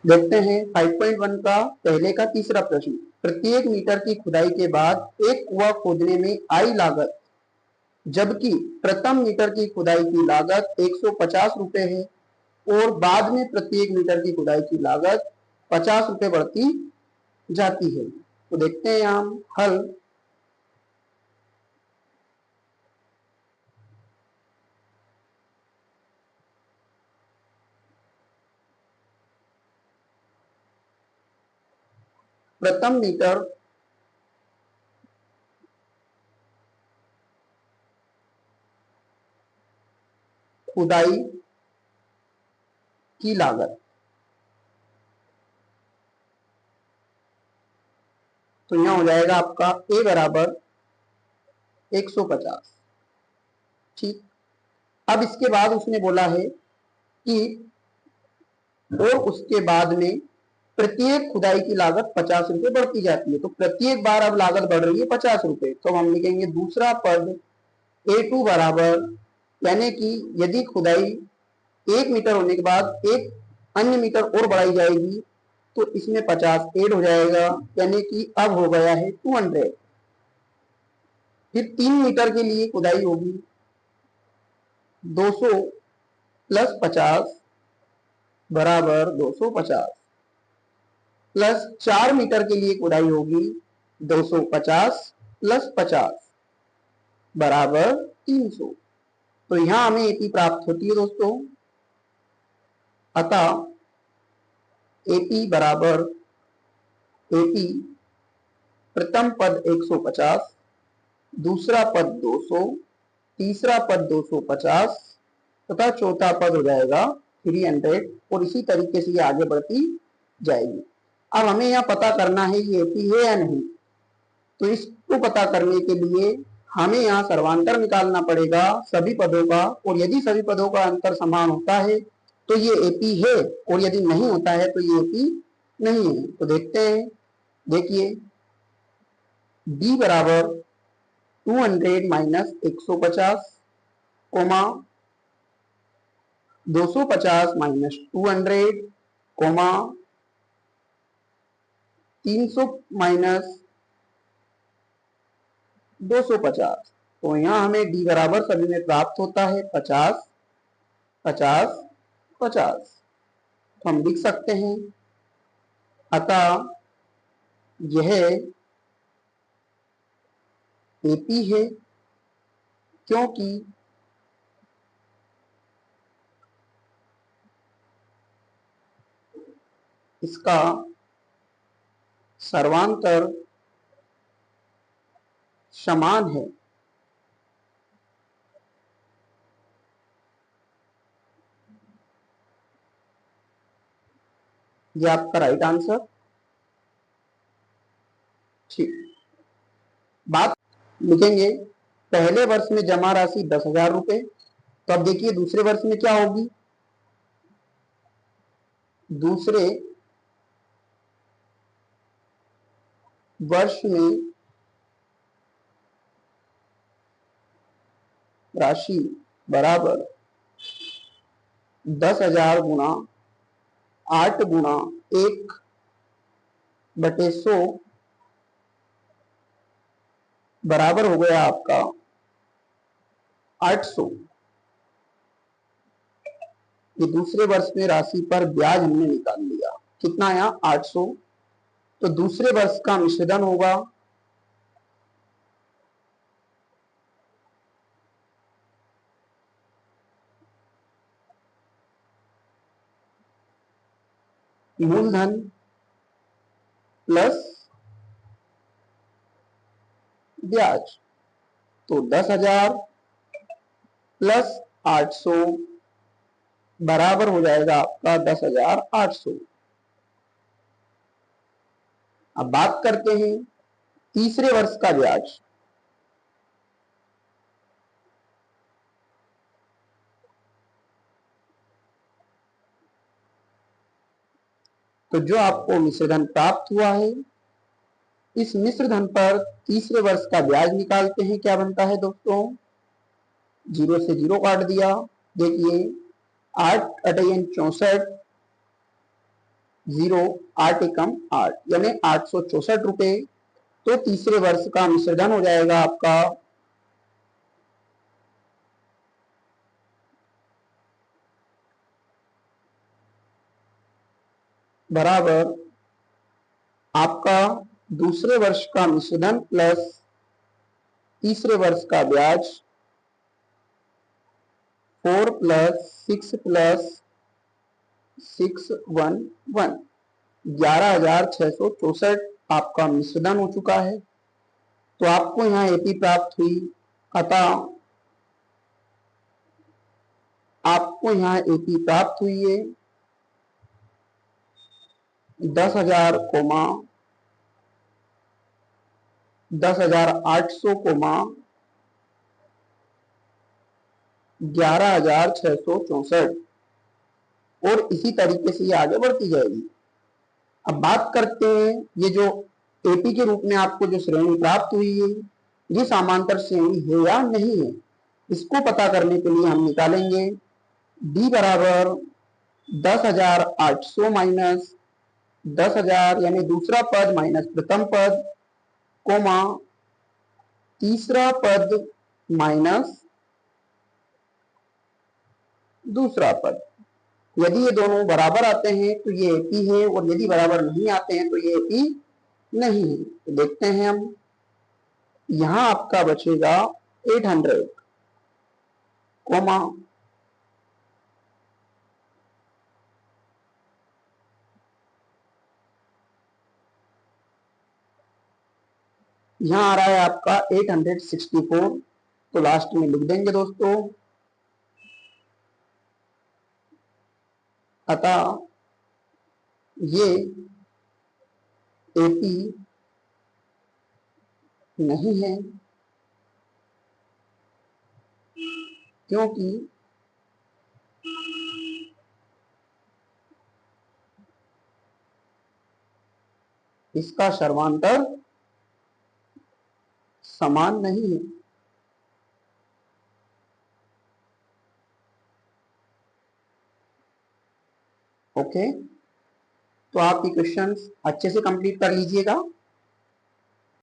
देखते हैं 5.1 का पहले का तीसरा प्रश्न। प्रत्येक मीटर की खुदाई के बाद एक कुआं खोदने में आई लागत, जबकि प्रथम मीटर की खुदाई की लागत 150 रुपए है और बाद में प्रत्येक मीटर की खुदाई की लागत 50 रुपए बढ़ती जाती है। तो देखते हैं हम हल। प्रथम मीटर खुदाई की लागत, तो यहां हो जाएगा आपका ए बराबर 150। ठीक, अब इसके बाद उसने बोला है कि और उसके बाद में प्रत्येक खुदाई की लागत 50 रुपए बढ़ती जाती है। तो प्रत्येक बार अब लागत बढ़ रही है 50 रुपए, तो हम लिखेंगे दूसरा पद A2 बराबर, यानी कि यदि खुदाई 1 मीटर होने के बाद एक अन्य मीटर और बढ़ाई जाएगी तो इसमें 50 ऐड हो जाएगा, यानी कि अब हो गया है 200। फिर 3 मीटर के लिए खुदाई होगी 200 प्लस 50 बराबर 250, प्लस 4 मीटर के लिए खुदाई होगी 250 प्लस 50 बराबर 300। तो यहां हमें एपी प्राप्त होती है दोस्तों। अतः एपी बराबर एपी प्रथम पद 150, दूसरा पद 200, तीसरा पद 250 तथा चौथा पद हो जाएगा 300, और इसी तरीके से ये आगे बढ़ती जाएगी। अब हमें यह पता करना है ये एपी है या नहीं। तो इसको पता करने के लिए हमें यहाँ सर्वांतर निकालना पड़ेगा सभी पदों का, और यदि सभी पदों का अंतर समान होता है तो ये एपी है, और यदि नहीं होता है तो ये एपी नहीं है। तो देखते हैं, देखिए डी बराबर 200 minus 150 comma 250 minus 200 comma 300 minus 250। तो यहाँ हमें डी बराबर सभी में प्राप्त होता है 50 50 50। तो हम लिख सकते हैं अतः यह एपी है, क्योंकि इसका सर्वांतर समान है। यह आपका राइट आंसर। ठीक, बात लिखेंगे पहले वर्ष में जमा राशि 10,000 रुपए। तो अब देखिए दूसरे वर्ष में क्या होगी। दूसरे वर्ष में राशि बराबर 10,000 गुना 8 गुना 1/100 बराबर हो गया आपका 800। ये दूसरे वर्ष में राशि पर ब्याज हमने निकाल लिया, कितना आया 800। तो दूसरे वर्ष का मिश्रधन होगा मूलधन प्लस ब्याज। तो 10,000 प्लस 800 बराबर हो जाएगा आपका 10,800। अब बात करते हैं तीसरे वर्ष का ब्याज। तो जो आपको मिश्रधन प्राप्त हुआ है, इस मिश्रधन पर तीसरे वर्ष का ब्याज निकालते हैं। क्या बनता है दोस्तों, 0 से 0 काट दिया। देखिए 8 × 64 0 8 एकम 8 यानी 864 रुपए। तो तीसरे वर्ष का मिश्रधन हो जाएगा आपका बराबर आपका दूसरे वर्ष का मिश्रधन प्लस तीसरे वर्ष का ब्याज 4 प्लस 6 प्लस 611 11,664 आपका मिश्रधन हो चुका है। तो आपको यहाँ एपी प्राप्त हुई, अतः आपको यहाँ एपी प्राप्त हुई है 10,000, 10,800, 11,664 और इसी तरीके से ये आगे बढ़ती जाएगी। अब बात करते हैं ये जो एपी के रूप में आपको जो श्रेणी प्राप्त हुई है ये समांतर श्रेणी है या नहीं है, इसको पता करने के लिए हम निकालेंगे डी बराबर 10,800 माइनस 10,000 यानी दूसरा पद माइनस प्रथम पद, कोमा तीसरा पद माइनस दूसरा पद। यदि ये दोनों बराबर आते हैं तो ये एपी है और यदि बराबर नहीं आते हैं तो ये एपी नहीं है। तो देखते हैं हम, यहां आपका बचेगा 800, कोमा यहां आ रहा है आपका 864। तो लास्ट में लिख देंगे दोस्तों, अतः ये एपी नहीं है क्योंकि इसका सर्वांतर समान नहीं है। ओके, तो आप ये क्वेश्चंस अच्छे से कंप्लीट कर लीजिएगा।